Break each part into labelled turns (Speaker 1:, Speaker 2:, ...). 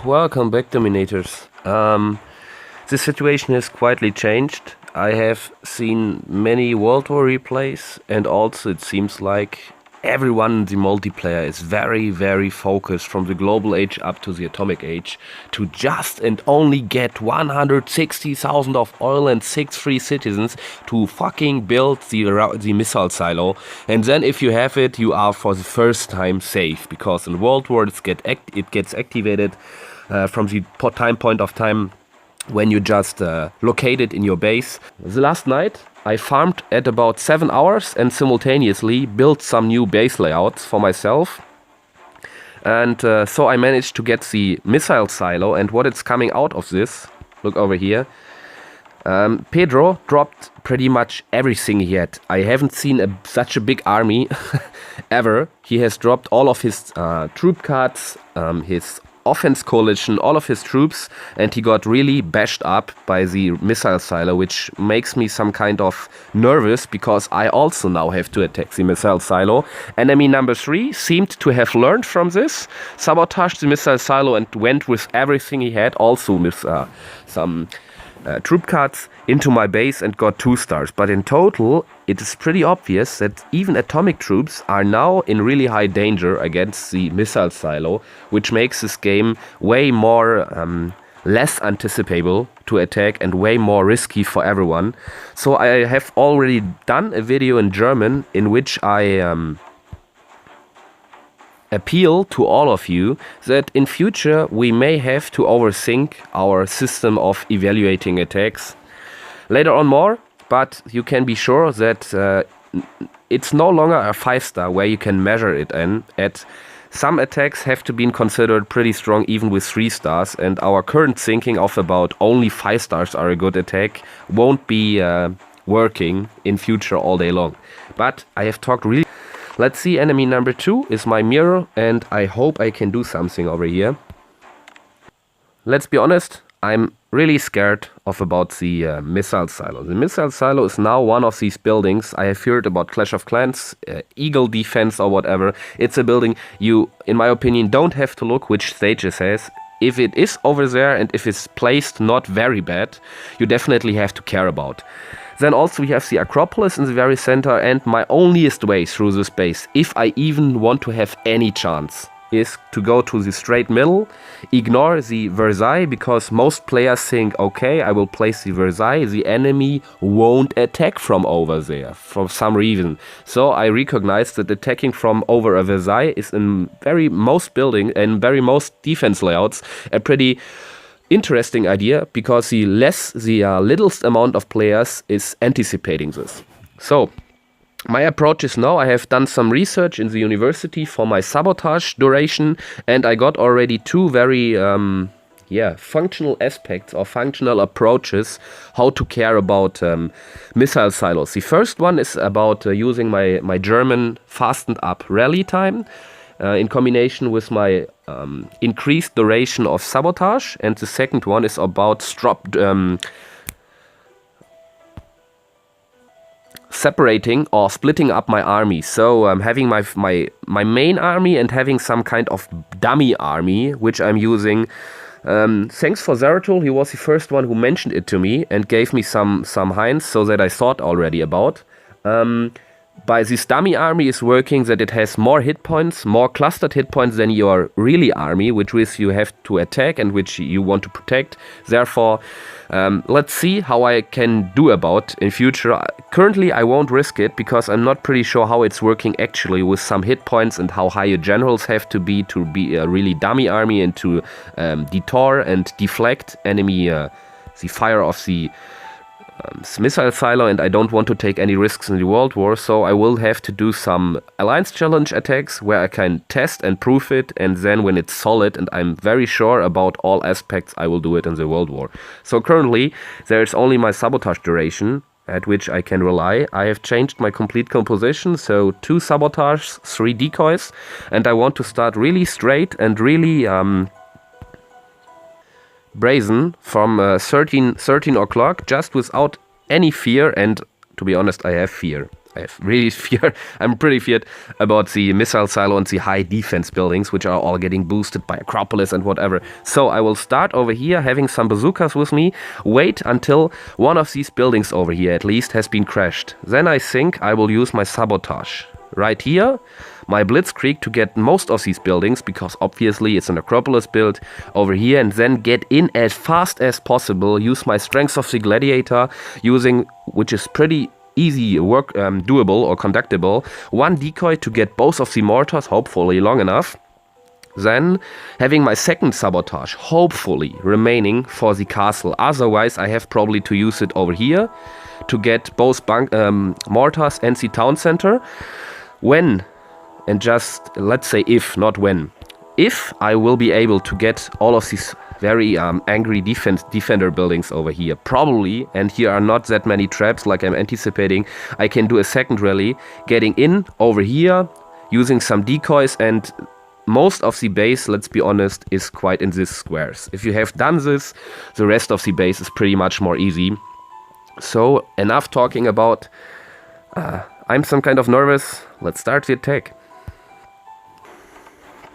Speaker 1: welcome back, Dominators. The situation has quietly changed. I have seen many Worldwar replays, and also it seems like everyone in the multiplayer is very focused from the global age up to the atomic age to just and only get 160,000 of oil and 6 free citizens to fucking build the missile silo. And then if you have it, you are for the first time safe, because in Worldwar it gets activated from the point of time when you just locate it in your base. The last night I farmed at about 7 hours and simultaneously built some new base layouts for myself. And so I managed to get the missile silo, and what is coming out of this, look over here. Pedro dropped pretty much everything he had. I haven't seen such a big army ever. He has dropped all of his troop cards, his offense coalition, all of his troops, and he got really bashed up by the missile silo, which makes me some kind of nervous, because I also now have to attack the missile silo. Enemy number 3 seemed to have learned from this, sabotaged the missile silo and went with everything he had, also with some troop cards, into my base and got 2 stars. But in total, it is pretty obvious that even atomic troops are now in really high danger against the missile silo, which makes this game way more less anticipable to attack and way more risky for everyone. So I have already done a video in German in which I appeal to all of you that in future we may have to overthink our system of evaluating attacks. Later on more, but you can be sure that it's no longer a 5-star where you can measure it in. Some attacks have to be considered pretty strong even with 3 stars, and our current thinking of about only 5 stars are a good attack won't be working in future all day long. But I have talked really. Let's see, enemy number 2 is my mirror, and I hope I can do something over here. Let's be honest, I'm really scared about the missile silo. The missile silo is now one of these buildings. I have heard about Clash of Clans, Eagle Defense or whatever. It's a building you, in my opinion, don't have to look which stage it has. If it is over there and if it's placed not very bad, you definitely have to care about. Then also we have the Acropolis in the very center, and my onlyest way through this base, if I even want to have any chance, is to go to the straight middle, ignore the Versailles, because most players think, okay, I will place the Versailles, the enemy won't attack from over there for some reason. So I recognize that attacking from over a Versailles is in most most defense layouts a pretty interesting idea, because the littlest amount of players is anticipating this. So my approach is now, I have done some research in the university for my sabotage duration, and I got already 2 very functional aspects or functional approaches how to care about missile silos. The first one is about using my German fastened up rally time in combination with my increased duration of sabotage, and the second one is about separating or splitting up my army. So having my main army and having some kind of dummy army, which I'm using. Thanks for Zeratul, he was the first one who mentioned it to me and gave me some hints, so that I thought already about. By this dummy army is working that it has more hit points, more clustered hit points than your really army, which you have to attack and which you want to protect. Therefore, let's see how I can do about in future. Currently I won't risk it, because I'm not pretty sure how it's working actually with some hit points and how high your generals have to be a really dummy army and to detour and deflect enemy the fire of the missile silo, and I don't want to take any risks in the Worldwar, so I will have to do some alliance challenge attacks where I can test and prove it, and then when it's solid and I'm very sure about all aspects, I will do it in the Worldwar. So currently there is only my sabotage duration at which I can rely. I have changed my complete composition, so 2 sabotage, 3 decoys, and I want to start really straight and really brazen from 13 o'clock, just without any fear, and to be honest, I have fear. I have really fear. I'm pretty feared about the missile silo and the high defense buildings, which are all getting boosted by Acropolis and whatever. So I will start over here, having some bazookas with me. Wait until one of these buildings over here, at least, has been crashed. Then I think I will use my sabotage. Right here, my blitzkrieg to get most of these buildings, because obviously it's an Acropolis build over here, and then get in as fast as possible. Use my strength of the gladiator, which is pretty easy work, doable or conductible. One decoy to get both of the mortars, hopefully long enough. Then having my second sabotage, hopefully remaining for the castle. Otherwise I have probably to use it over here to get both mortars and the town center. When, and just let's say if, not when, if I will be able to get all of these very angry defender buildings over here, probably, and here are not that many traps like I'm anticipating, I can do a second rally, getting in over here, using some decoys, and most of the base, let's be honest, is quite in these squares. If you have done this, the rest of the base is pretty much more easy. So enough talking about I'm some kind of nervous. Let's start the attack.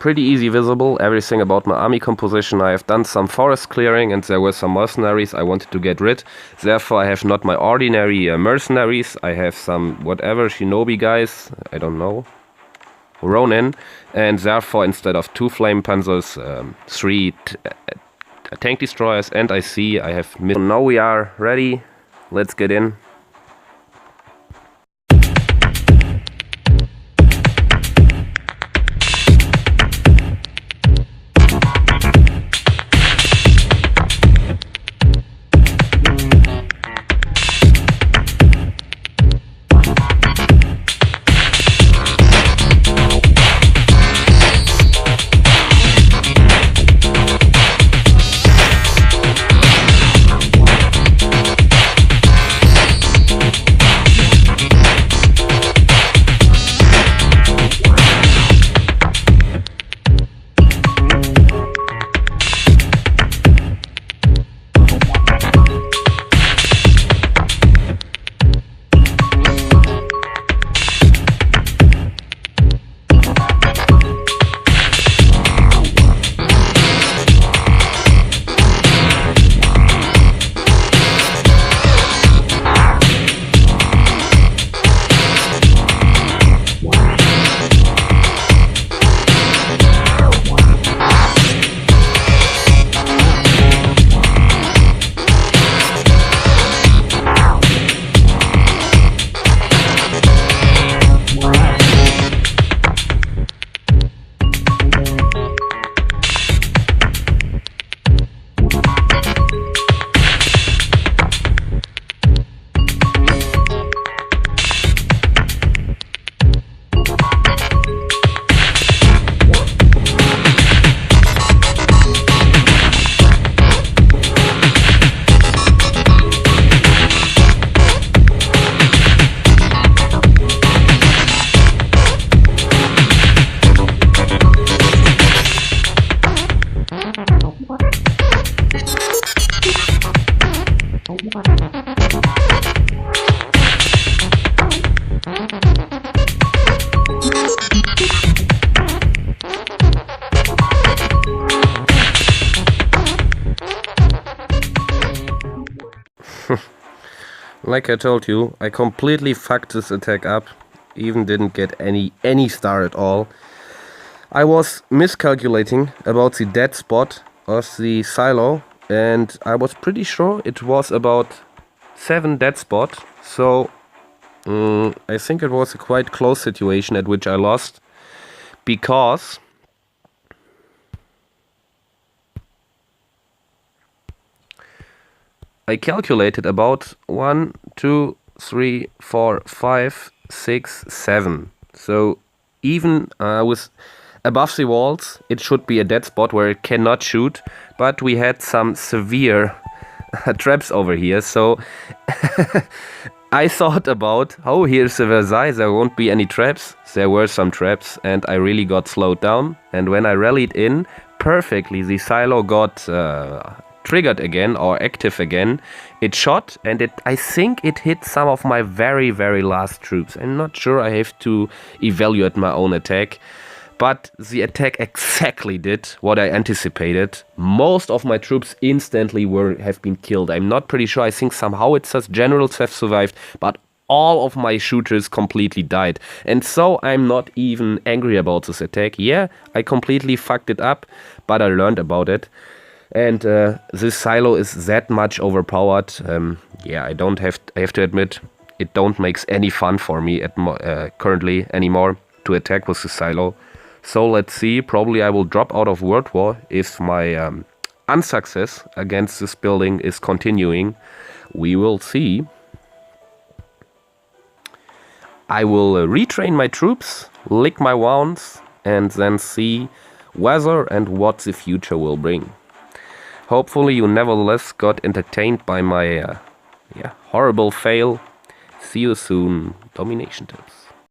Speaker 1: Pretty easy visible, everything about my army composition. I have done some forest clearing and there were some mercenaries I wanted to get rid. Therefore I have not my ordinary mercenaries. I have some whatever shinobi guys, I don't know, Ronin. And therefore instead of 2 flame panzers, 3 tank destroyers, and I see I have missed. Now we are ready, let's get in. Like I told you, I completely fucked this attack up. Even didn't get any star at all. I was miscalculating about the dead spot of the silo, and I was pretty sure it was about 7 dead spot. So I think it was a quite close situation at which I lost, because I calculated about 1, 2, 3, 4, 5, 6, 7. So even with above the walls, it should be a dead spot where it cannot shoot. But we had some severe traps over here. So I thought about, oh, here's the Versailles, there won't be any traps. There were some traps, and I really got slowed down. And when I rallied in perfectly, the silo got triggered again or active again, it shot, and I think it hit some of my very, very last troops. I'm not sure, I have to evaluate my own attack. But the attack exactly did what I anticipated. Most of my troops instantly have been killed. I'm not pretty sure. I think some howitzers, generals have survived, but all of my shooters completely died. And so I'm not even angry about this attack. Yeah, I completely fucked it up, but I learned about it. And this silo is that much overpowered. Yeah, I have to admit, it don't makes any fun for me currently anymore to attack with the silo. So let's see, probably I will drop out of World War if my unsuccess against this building is continuing. We will see. I will retrain my troops, lick my wounds, and then see whether and what the future will bring. Hopefully you nevertheless got entertained by my horrible fail. See you soon, Domination Tips.